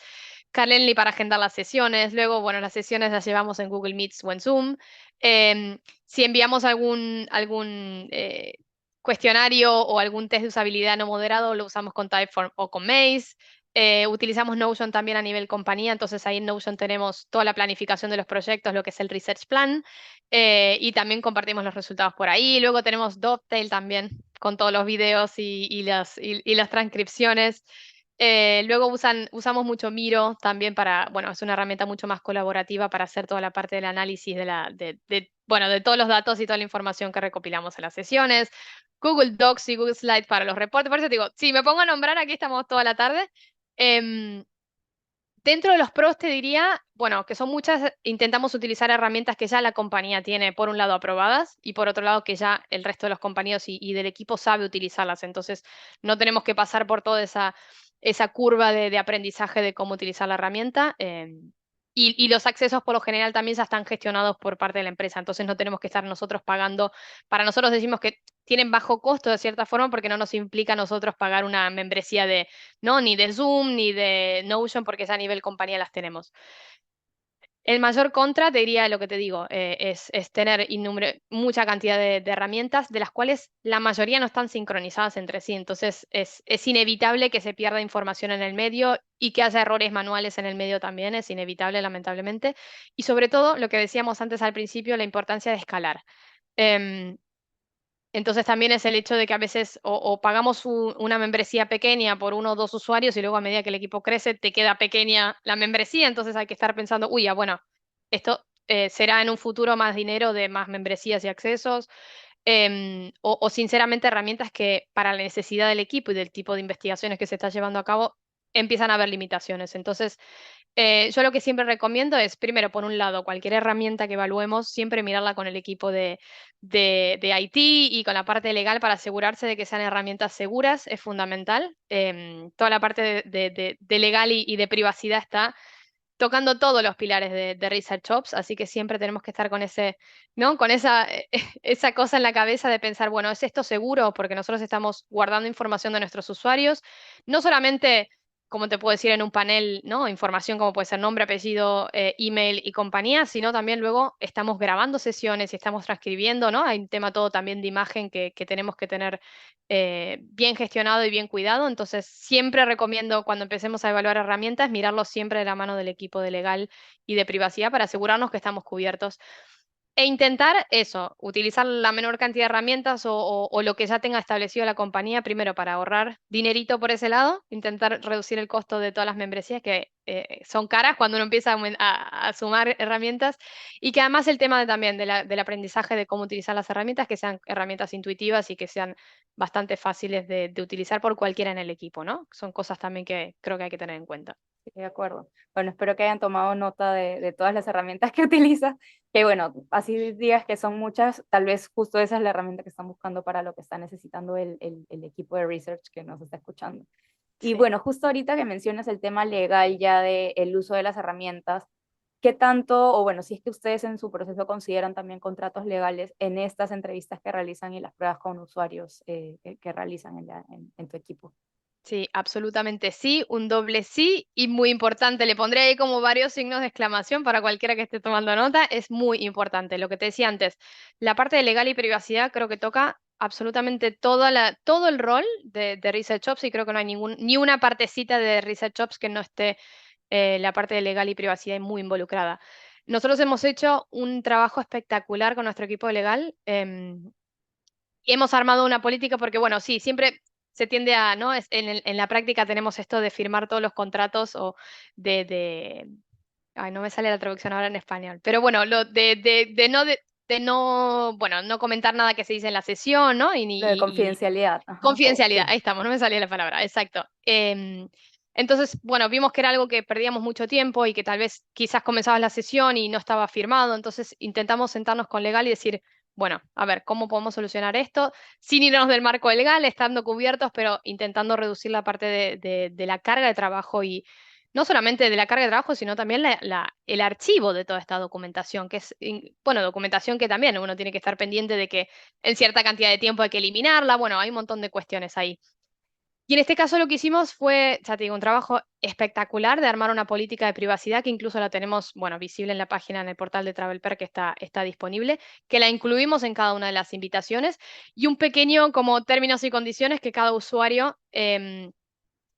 Calendly para agendar las sesiones. Luego, bueno, las sesiones las llevamos en Google Meets o en Zoom. Si enviamos algún cuestionario o algún test de usabilidad no moderado, lo usamos con Typeform o con Maze. Utilizamos Notion también a nivel compañía, entonces ahí en Notion tenemos toda la planificación de los proyectos, lo que es el research plan, y también compartimos los resultados por ahí. Luego tenemos Dovetail también con todos los videos y las transcripciones. Luego usamos mucho Miro también para, bueno, es una herramienta mucho más colaborativa para hacer toda la parte del análisis bueno, de todos los datos y toda la información que recopilamos en las sesiones. Google Docs y Google Slides para los reportes. Por eso te digo, si me pongo a nombrar, aquí estamos toda la tarde. Em, Dentro de los pros te diría, bueno, que son muchas, intentamos utilizar herramientas que ya la compañía tiene, por un lado, aprobadas y por otro lado, que ya el resto de los compañeros y del equipo sabe utilizarlas. Entonces, no tenemos que pasar por toda esa curva de aprendizaje de cómo utilizar la herramienta. Y los accesos por lo general también ya están gestionados por parte de la empresa, entonces no tenemos que estar nosotros pagando. Para nosotros decimos que tienen bajo costo de cierta forma porque no nos implica a nosotros pagar una membresía no, ni de Zoom, ni de Notion, porque ya a nivel compañía las tenemos. El mayor contra, te diría lo que te digo, es tener mucha cantidad de herramientas, de las cuales la mayoría no están sincronizadas entre sí. Entonces, es inevitable que se pierda información en el medio y que haya errores manuales en el medio también, es inevitable, lamentablemente. Y sobre todo, lo que decíamos antes al principio, la importancia de escalar. Em, entonces también es el hecho de que a veces o pagamos una membresía pequeña por uno o dos usuarios y luego a medida que el equipo crece te queda pequeña la membresía, entonces hay que estar pensando, uy, bueno, esto será en un futuro más dinero de más membresías y accesos, o sinceramente herramientas que para la necesidad del equipo y del tipo de investigaciones que se está llevando a cabo empiezan a haber limitaciones. Entonces, yo lo que siempre recomiendo es, primero, por un lado, cualquier herramienta que evaluemos, siempre mirarla con el equipo de IT y con la parte legal para asegurarse de que sean herramientas seguras, es fundamental. Toda la parte de legal y de privacidad está tocando todos los pilares de Research Ops, así que siempre tenemos que estar con ¿no? Con esa cosa en la cabeza de pensar, bueno, ¿es esto seguro? Porque nosotros estamos guardando información de nuestros usuarios, no solamente como te puedo decir, en un panel, ¿no? Información como puede ser nombre, apellido, email y compañía, sino también luego estamos grabando sesiones y estamos transcribiendo, ¿no? Hay un tema todo también de imagen que tenemos que tener bien gestionado y bien cuidado. Entonces, siempre recomiendo cuando empecemos a evaluar herramientas, mirarlo siempre de la mano del equipo de legal y de privacidad para asegurarnos que estamos cubiertos. E intentar eso, utilizar la menor cantidad de herramientas o lo que ya tenga establecido la compañía, primero para ahorrar dinerito por ese lado, intentar reducir el costo de todas las membresías que son caras cuando uno empieza a sumar herramientas, y que además el tema también del aprendizaje de cómo utilizar las herramientas, que sean herramientas intuitivas y que sean bastante fáciles de utilizar por cualquiera en el equipo, ¿no? Son cosas también que creo que hay que tener en cuenta. Sí, de acuerdo. Bueno, espero que hayan tomado nota de todas las herramientas que utilizas, que bueno, así digas que son muchas, tal vez justo esa es la herramienta que están buscando para lo que está necesitando el equipo de research que nos está escuchando. Y Sí. bueno, justo ahorita que mencionas el tema legal ya del uso de las herramientas, ¿qué tanto, o bueno, si es que ustedes en su proceso consideran también contratos legales en estas entrevistas que realizan y las pruebas con usuarios que realizan en tu equipo? Sí, absolutamente sí, un doble sí y muy importante. Le pondré ahí como varios signos de exclamación para cualquiera que esté tomando nota. Es muy importante. Lo que te decía antes, la parte de legal y privacidad creo que toca absolutamente todo el rol de Research Ops, y creo que no hay ni una partecita de Research Ops que no esté la parte de legal y privacidad muy involucrada. Nosotros hemos hecho un trabajo espectacular con nuestro equipo de legal. Hemos armado una política porque, bueno, sí, siempre se tiende a, ¿no? En la práctica tenemos esto de firmar todos los contratos o ay, no me sale la traducción ahora en español, pero bueno, lo de no, bueno, no comentar nada que se dice en la sesión, ¿no? Lo de confidencialidad, ajá. Confidencialidad, Sí, ahí estamos, no me salía la palabra, exacto. Entonces, bueno, vimos que era algo que perdíamos mucho tiempo y que tal vez quizás comenzabas la sesión y no estaba firmado, entonces intentamos sentarnos con legal y decir, bueno, a ver, ¿cómo podemos solucionar esto sin irnos del marco legal, estando cubiertos, pero intentando reducir la parte de la carga de trabajo, y no solamente de la carga de trabajo, sino también el archivo de toda esta documentación, que es, bueno, documentación que también uno tiene que estar pendiente de que en cierta cantidad de tiempo hay que eliminarla, bueno, hay un montón de cuestiones ahí. Y en este caso lo que hicimos fue, ya te digo, un trabajo espectacular de armar una política de privacidad que incluso la tenemos, bueno, visible en la página, en el portal de TravelPerk, que está disponible, que la incluimos en cada una de las invitaciones, y un pequeño como términos y condiciones que cada usuario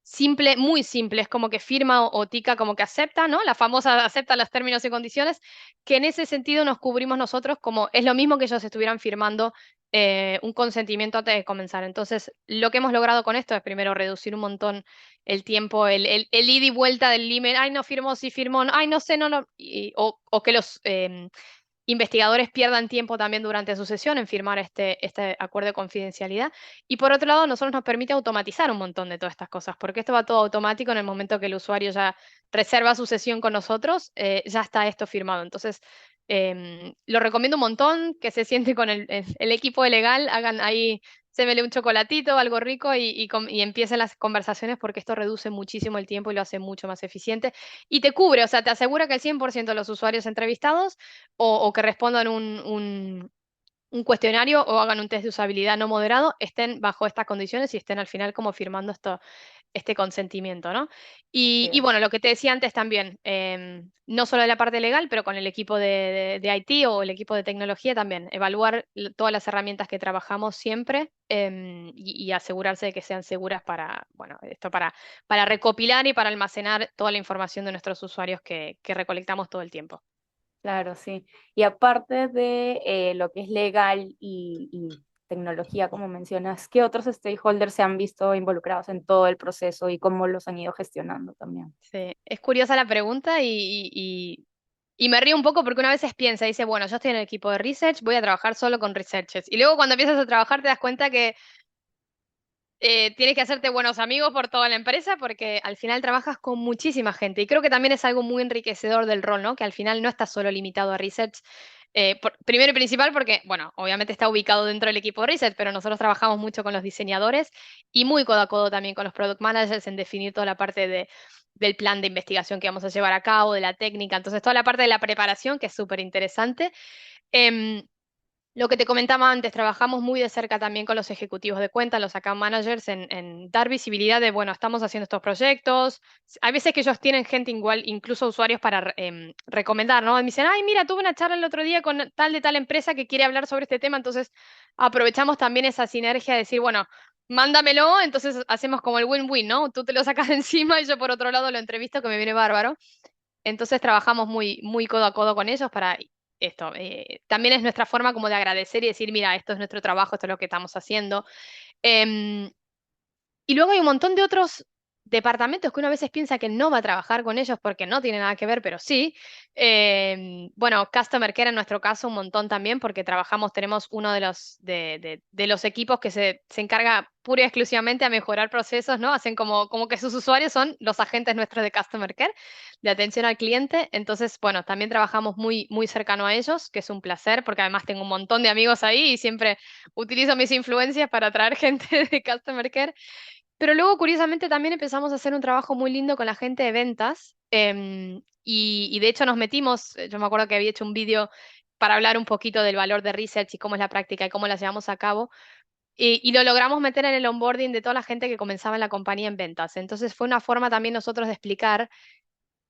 simple, muy simple, es como que firma o tica como que acepta, ¿no? La famosa acepta los términos y condiciones, que en ese sentido nos cubrimos nosotros, como es lo mismo que ellos estuvieran firmando un consentimiento antes de comenzar. Entonces, lo que hemos logrado con esto es primero reducir un montón el tiempo, el ida y vuelta del email, ay, no firmó, sí firmó, ay, no sé, no, no, o que los investigadores pierdan tiempo también durante su sesión en firmar este acuerdo de confidencialidad. Y por otro lado, nosotros nos permite automatizar un montón de todas estas cosas, porque esto va todo automático en el momento que el usuario ya reserva su sesión con nosotros, ya está esto firmado. Entonces, lo recomiendo un montón, que se siente con el equipo de legal, hagan ahí, se un chocolatito, algo rico, y empiecen las conversaciones, porque esto reduce muchísimo el tiempo y lo hace mucho más eficiente. Y te cubre, o sea, te asegura que el 100% de los usuarios entrevistados o que respondan un cuestionario o hagan un test de usabilidad no moderado, estén bajo estas condiciones y estén al final como firmando este consentimiento, ¿no? así Y es. bueno, lo que te decía antes también, no solo de la parte legal, pero con el equipo de IT o el equipo de tecnología también, evaluar todas las herramientas que trabajamos siempre, y asegurarse de que sean seguras para, bueno, esto para recopilar y para almacenar toda la información de nuestros usuarios que recolectamos todo el tiempo. Claro, sí. Y aparte de lo que es legal y tecnología, como mencionas, ¿qué otros stakeholders se han visto involucrados en todo el proceso y cómo los han ido gestionando también? Sí, es curiosa la pregunta y me río un poco porque una vez piensa, dice, bueno, yo estoy en el equipo de research, voy a trabajar solo con researchers. Y luego cuando empiezas a trabajar te das cuenta que tienes que hacerte buenos amigos por toda la empresa, porque al final trabajas con muchísima gente. Y creo que también es algo muy enriquecedor del rol, ¿no? Que al final no estás solo limitado a research. Primero y principal porque, bueno, obviamente está ubicado dentro del equipo de research, pero nosotros trabajamos mucho con los diseñadores y muy codo a codo también con los product managers en definir toda la parte del plan de investigación que vamos a llevar a cabo, de la técnica. Entonces, toda la parte de la preparación, que es súper interesante. Em, Lo que te comentaba antes, trabajamos muy de cerca también con los ejecutivos de cuenta, los account managers, en dar visibilidad de, bueno, estamos haciendo estos proyectos. Hay veces que ellos tienen gente igual, incluso usuarios para recomendar, ¿no? Y me dicen, ay, mira, tuve una charla el otro día con tal de tal empresa que quiere hablar sobre este tema, entonces aprovechamos también esa sinergia de decir, bueno, mándamelo, entonces hacemos como el win-win, ¿no? Tú te lo sacas de encima y yo por otro lado lo entrevisto, que me viene bárbaro. Entonces trabajamos muy, muy codo a codo con ellos para esto. También es nuestra forma como de agradecer y decir, mira, esto es nuestro trabajo, esto es lo que estamos haciendo. Em, y luego hay un montón de otros departamentos que uno a veces piensa que no va a trabajar con ellos porque no tiene nada que ver, pero sí. Bueno, Customer Care en nuestro caso un montón también porque trabajamos, tenemos uno de los equipos que se encarga pura y exclusivamente a mejorar procesos, ¿no? Hacen como que sus usuarios son los agentes nuestros de Customer Care, de atención al cliente. Entonces, bueno, también trabajamos muy, muy cercano a ellos, que es un placer porque además tengo un montón de amigos ahí y siempre utilizo mis influencias para atraer gente de Customer Care. Pero luego, curiosamente, también empezamos a hacer un trabajo muy lindo con la gente de ventas. Y de hecho nos metimos, yo me acuerdo que había hecho un vídeo para hablar un poquito del valor de research y cómo es la práctica y cómo la llevamos a cabo. Y lo logramos meter en el onboarding de toda la gente que comenzaba en la compañía en ventas. Entonces fue una forma también nosotros de explicar,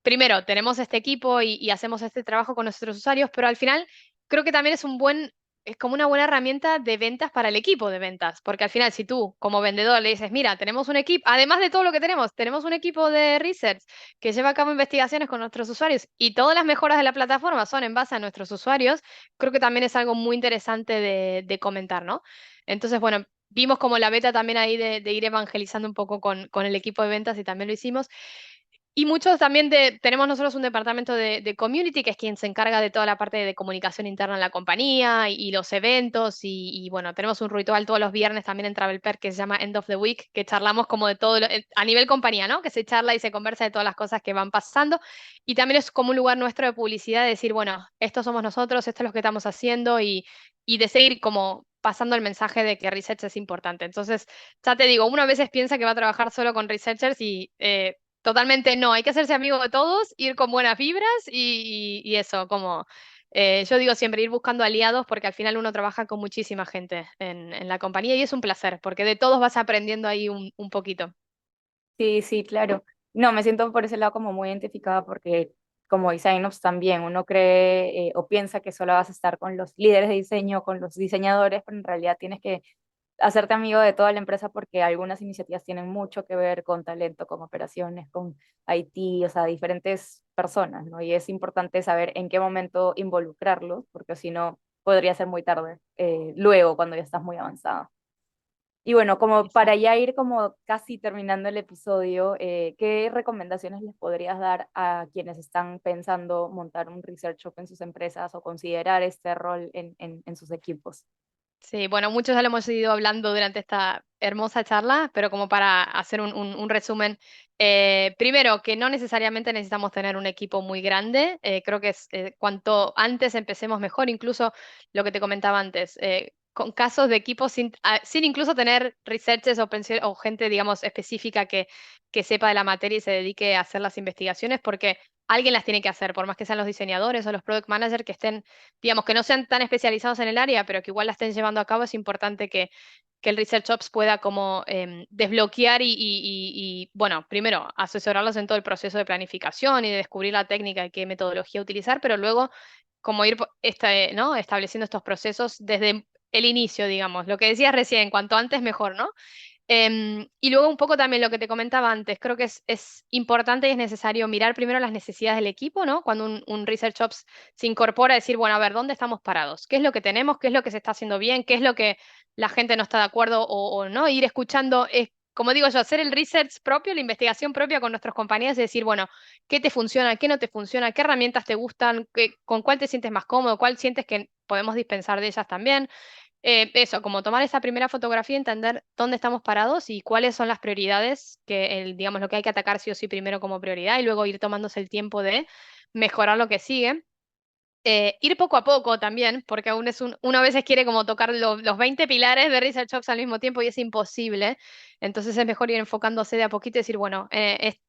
primero, tenemos este equipo y hacemos este trabajo con nuestros usuarios, pero al final creo que también es como una buena herramienta de ventas para el equipo de ventas, porque al final si tú como vendedor le dices, mira, tenemos un equipo, además de todo lo que tenemos un equipo de research que lleva a cabo investigaciones con nuestros usuarios y todas las mejoras de la plataforma son en base a nuestros usuarios, creo que también es algo muy interesante de comentar, ¿no? Entonces, bueno. Vimos como la beta también ahí de ir evangelizando un poco con el equipo de ventas y también lo hicimos. Y muchos también tenemos nosotros un departamento de community, que es quien se encarga de toda la parte de comunicación interna en la compañía y los eventos. Y bueno, tenemos un ritual todos los viernes también en TravelPerk que se llama End of the Week, que charlamos como de todo, a nivel compañía, ¿no? Que se charla y se conversa de todas las cosas que van pasando. Y también es como un lugar nuestro de publicidad, de decir, bueno, estos somos nosotros, esto es lo que estamos haciendo y de seguir como pasando el mensaje de que research es importante. Entonces, ya te digo, uno a veces piensa que va a trabajar solo con researchers y totalmente no, hay que hacerse amigo de todos, ir con buenas vibras y eso, como yo digo siempre, ir buscando aliados porque al final uno trabaja con muchísima gente en la compañía y es un placer porque de todos vas aprendiendo ahí un poquito. Sí, sí, claro. No, me siento por ese lado como muy identificada porque como designops también uno cree o piensa que solo vas a estar con los líderes de diseño, con los diseñadores, pero en realidad tienes que hacerte amigo de toda la empresa porque algunas iniciativas tienen mucho que ver con talento, con operaciones, con IT, o sea, diferentes personas, ¿no? Y es importante saber en qué momento involucrarlos, porque si no, podría ser muy tarde, luego, cuando ya estás muy avanzado. Y bueno, como para ya ir como casi terminando el episodio, ¿qué recomendaciones les podrías dar a quienes están pensando montar un research shop en sus empresas o considerar este rol en sus equipos? Sí, bueno, muchos ya lo hemos ido hablando durante esta hermosa charla, pero como para hacer un resumen, primero, que no necesariamente necesitamos tener un equipo muy grande, creo que es cuanto antes empecemos mejor, incluso lo que te comentaba antes, con casos de equipos sin incluso tener researchers o gente, digamos, específica que sepa de la materia y se dedique a hacer las investigaciones, porque alguien las tiene que hacer, por más que sean los diseñadores o los product managers que estén, digamos, que no sean tan especializados en el área, pero que igual la estén llevando a cabo, es importante que el Research Ops pueda como desbloquear bueno, primero, asesorarlos en todo el proceso de planificación y de descubrir la técnica y qué metodología utilizar, pero luego como ir ¿no? estableciendo estos procesos desde el inicio, digamos. Lo que decías recién, cuanto antes mejor, ¿no? Y luego un poco también lo que te comentaba antes, creo que es importante y es necesario mirar primero las necesidades del equipo, ¿no? Cuando un Research Ops se incorpora a decir, bueno, a ver, ¿dónde estamos parados? ¿Qué es lo que tenemos? ¿Qué es lo que se está haciendo bien? ¿Qué es lo que la gente no está de acuerdo o no? Ir escuchando, como digo yo, hacer el research propio, la investigación propia con nuestros compañeros y decir, bueno, ¿qué te funciona? ¿Qué no te funciona? ¿Qué herramientas te gustan? ¿Con cuál te sientes más cómodo? ¿Cuál sientes que podemos dispensar de ellas también? Eso, como tomar esa primera fotografía, entender dónde estamos parados y cuáles son las prioridades, digamos, lo que hay que atacar sí o sí primero como prioridad y luego ir tomándose el tiempo de mejorar lo que sigue. Ir poco a poco también, porque aún uno a veces quiere como tocar los 20 pilares de Research Ops al mismo tiempo y es imposible. Entonces es mejor ir enfocándose de a poquito y decir, bueno,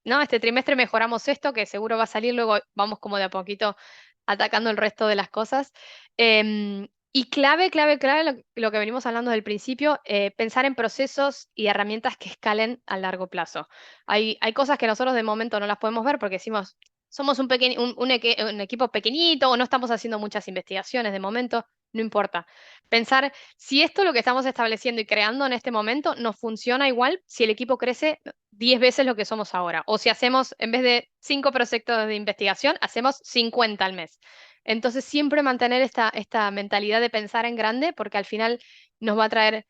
no, este trimestre mejoramos esto, que seguro va a salir, luego vamos como de a poquito atacando el resto de las cosas. Y clave, clave, clave, lo que venimos hablando desde el principio, pensar en procesos y herramientas que escalen a largo plazo. Hay cosas que nosotros de momento no las podemos ver porque decimos, somos un equipo pequeñito o no estamos haciendo muchas investigaciones de momento, no importa. Pensar si esto lo que estamos estableciendo y creando en este momento nos funciona igual si el equipo crece 10 veces lo que somos ahora. O si hacemos, en vez de 5 proyectos de investigación, hacemos 50 al mes. Entonces, siempre mantener esta mentalidad de pensar en grande, porque al final nos va a traer,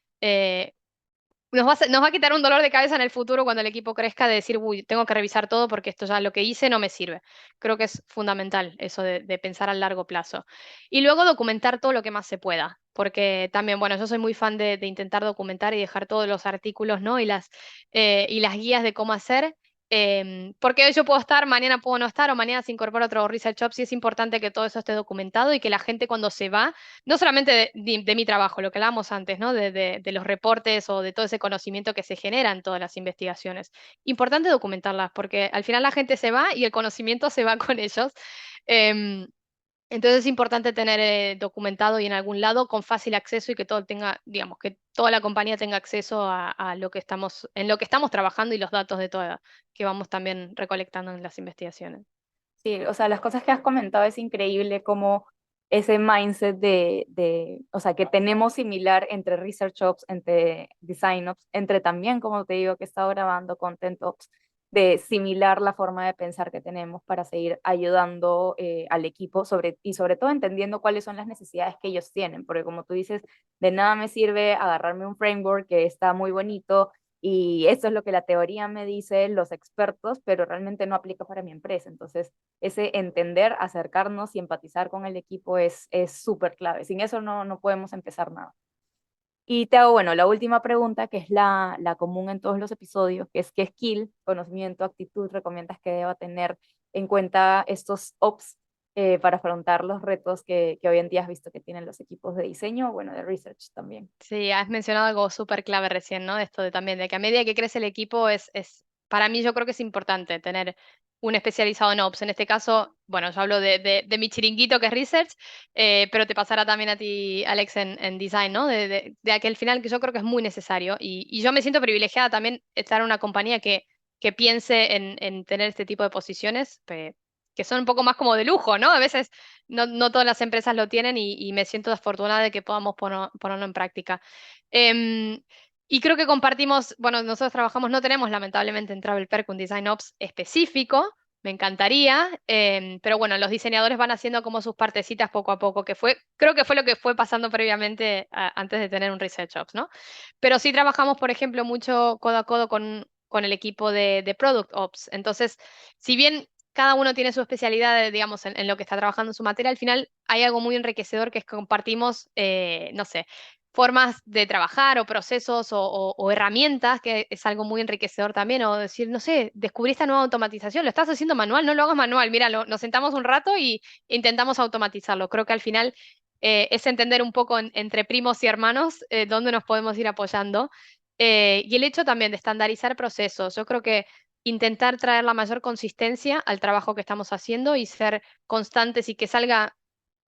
nos va a quitar un dolor de cabeza en el futuro cuando el equipo crezca, de decir, uy, tengo que revisar todo porque esto ya lo que hice no me sirve. Creo que es fundamental eso de pensar a largo plazo. Y luego documentar todo lo que más se pueda, porque también, bueno, yo soy muy fan de intentar documentar y dejar todos los artículos, ¿no? Y las guías de cómo hacer. Porque hoy yo puedo estar, mañana puedo no estar, o mañana se incorpora otro Research Ops, y es importante que todo eso esté documentado y que la gente cuando se va, no solamente de mi trabajo, lo que hablábamos antes, ¿no? De los reportes o de todo ese conocimiento que se genera en todas las investigaciones. Importante documentarlas, porque al final la gente se va y el conocimiento se va con ellos. Em, entonces es importante tener documentado y en algún lado con fácil acceso y que todo tenga, digamos, que toda la compañía tenga acceso a lo que estamos, en lo que estamos trabajando y los datos de toda, que vamos también recolectando en las investigaciones. Sí, o sea, las cosas que has comentado es increíble como ese mindset o sea, que tenemos similar entre Research Ops, entre Design Ops, entre también, como te digo, que he estado grabando Content Ops, de similar la forma de pensar que tenemos para seguir ayudando al equipo y sobre todo entendiendo cuáles son las necesidades que ellos tienen, porque como tú dices, de nada me sirve agarrarme un framework que está muy bonito y eso es lo que la teoría me dice, los expertos, pero realmente no aplica para mi empresa. Entonces, ese entender, acercarnos y empatizar con el equipo es súper clave. Sin eso no podemos empezar nada. Y te hago, bueno, la última pregunta, que es la común en todos los episodios, que es qué skill, conocimiento, actitud recomiendas que deba tener en cuenta estos ops para afrontar los retos que hoy en día has visto que tienen los equipos de diseño, bueno, de research también. Sí, has mencionado algo súper clave recién, ¿no? De esto de también, de que a medida que crece el equipo para mí yo creo que es importante tener un especializado en Ops. En este caso, bueno, yo hablo de mi chiringuito que es Research, pero te pasará también a ti, Alex, en Design, ¿no? De aquel final que yo creo que es muy necesario. Y yo me siento privilegiada también estar en una compañía que piense en tener este tipo de posiciones, que son un poco más como de lujo, ¿no? A veces no todas las empresas lo tienen y me siento afortunada de que podamos ponerlo en práctica. Em, y creo que compartimos, bueno, nosotros trabajamos, no tenemos lamentablemente en TravelPerk un Design Ops específico, me encantaría, pero bueno, los diseñadores van haciendo como sus partecitas poco a poco, creo que fue lo que fue pasando previamente antes de tener un Research Ops, ¿no? Pero sí trabajamos, por ejemplo, mucho codo a codo con el equipo de Product Ops. Entonces, si bien cada uno tiene su especialidad, digamos, en lo que está trabajando en su materia, al final hay algo muy enriquecedor que es que compartimos, no sé, formas de trabajar o procesos o herramientas, que es algo muy enriquecedor también, o decir, no sé, descubrí esta nueva automatización, lo estás haciendo manual, no lo hagas manual, mira, nos sentamos un rato y intentamos automatizarlo. Creo que al final es entender un poco entre primos y hermanos dónde nos podemos ir apoyando. Y el hecho también de estandarizar procesos. Yo creo que intentar traer la mayor consistencia al trabajo que estamos haciendo y ser constantes y que salga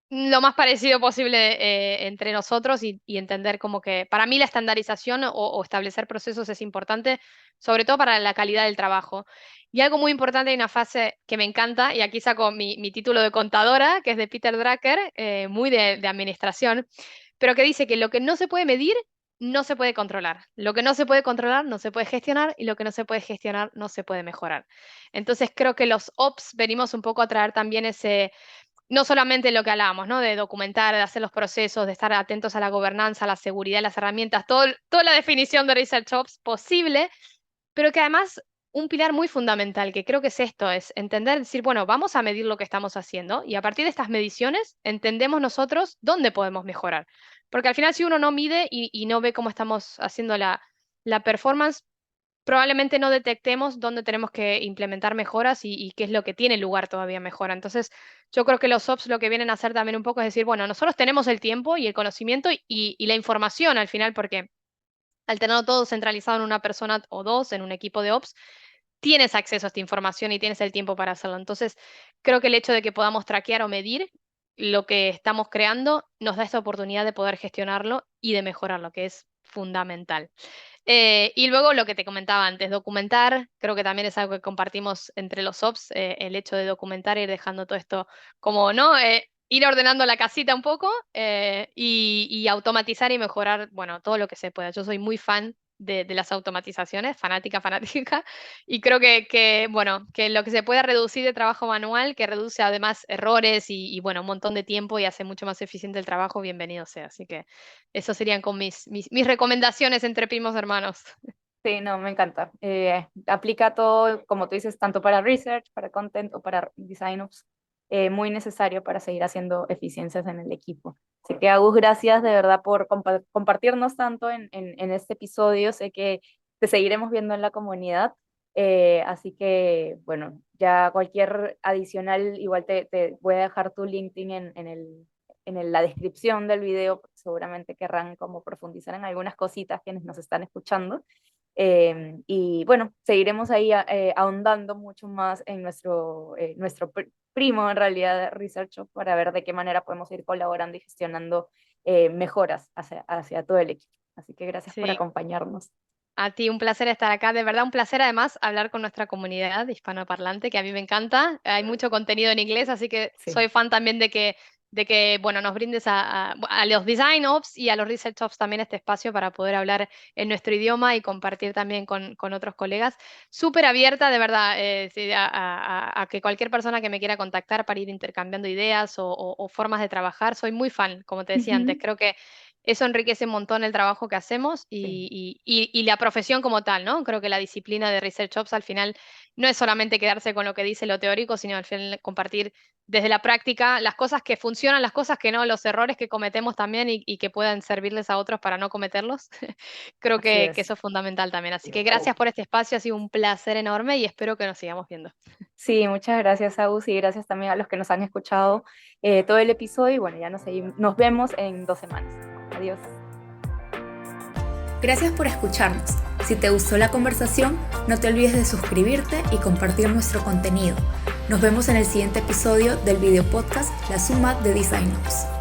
lo más parecido posible entre nosotros y entender como que para mí la estandarización o establecer procesos es importante, sobre todo para la calidad del trabajo. Y algo muy importante, hay una fase que me encanta, y aquí saco mi título de contadora, que es de Peter Drucker, muy de administración, pero que dice que lo que no se puede medir no se puede controlar. Lo que no se puede controlar no se puede gestionar y lo que no se puede gestionar no se puede mejorar. Entonces creo que los ops venimos un poco a traer también ese, no solamente lo que hablábamos, ¿no? De documentar, de hacer los procesos, de estar atentos a la gobernanza, a la seguridad, las herramientas, toda la definición de Research Ops posible, pero que además un pilar muy fundamental, que creo que es esto, es entender, decir, bueno, vamos a medir lo que estamos haciendo y a partir de estas mediciones entendemos nosotros dónde podemos mejorar. Porque al final si uno no mide y no ve cómo estamos haciendo la performance, probablemente no detectemos dónde tenemos que implementar mejoras y qué es lo que tiene lugar todavía mejora. Entonces, yo creo que los ops lo que vienen a hacer también un poco es decir, bueno, nosotros tenemos el tiempo y el conocimiento y la información al final, porque al tenerlo todo centralizado en una persona o dos, en un equipo de ops, tienes acceso a esta información y tienes el tiempo para hacerlo. Entonces, creo que el hecho de que podamos traquear o medir lo que estamos creando nos da esta oportunidad de poder gestionarlo y de mejorarlo, que es fundamental. Y luego lo que te comentaba antes, documentar, creo que también es algo que compartimos entre los ops, el hecho de documentar, ir dejando todo esto como, ¿no? Ir ordenando la casita un poco y automatizar y mejorar, bueno, todo lo que se pueda. Yo soy muy fan de las automatizaciones, fanática, fanática, y creo bueno, que lo que se pueda reducir de trabajo manual, que reduce además errores y, bueno, un montón de tiempo y hace mucho más eficiente el trabajo, bienvenido sea. Así que eso serían con mis recomendaciones entre primos hermanos. Sí, no, me encanta. Aplica todo, como tú dices, tanto para research, para content o para design ops, muy necesario para seguir haciendo eficiencias en el equipo. Así que, Agus, gracias de verdad por compartirnos tanto en este episodio. Sé que te seguiremos viendo en la comunidad. Así que, bueno, ya cualquier adicional, igual te voy a dejar tu LinkedIn la descripción del video, porque seguramente querrán como profundizar en algunas cositas quienes nos están escuchando. Y bueno, seguiremos ahí ahondando mucho más en nuestro primo, en realidad, Research Hub, para ver de qué manera podemos ir colaborando y gestionando mejoras hacia todo el equipo. Así que gracias por Sí, acompañarnos. a ti un placer estar acá, de verdad un placer además hablar con nuestra comunidad hispanoparlante, que a mí me encanta. Hay mucho contenido en inglés, así que Sí, soy fan también de que bueno, nos brindes a los design ops y a los research ops también este espacio para poder hablar en nuestro idioma y compartir también con otros colegas. Súper abierta, de verdad, sí, a que cualquier persona que me quiera contactar para ir intercambiando ideas o formas de trabajar, soy muy fan, como te decía antes, ujú, creo que eso enriquece un montón el trabajo que hacemos sí, y la profesión como tal, ¿no? Creo que la disciplina de Research Ops al final no es solamente quedarse con lo que dice lo teórico, sino al final compartir desde la práctica las cosas que funcionan, las cosas que no, los errores que cometemos también y que puedan servirles a otros para no cometerlos. Creo así que es. eso es fundamental también. Así que gracias por este espacio, ha sido un placer enorme y espero que nos sigamos viendo. Sí, muchas gracias, Agus, y gracias también a los que nos han escuchado todo el episodio. Y bueno, ya nos vemos en 2 semanas. Adiós. Gracias por escucharnos. Si te gustó la conversación, no te olvides de suscribirte y compartir nuestro contenido. Nos vemos en el siguiente episodio del video podcast La Suma de Design Ops.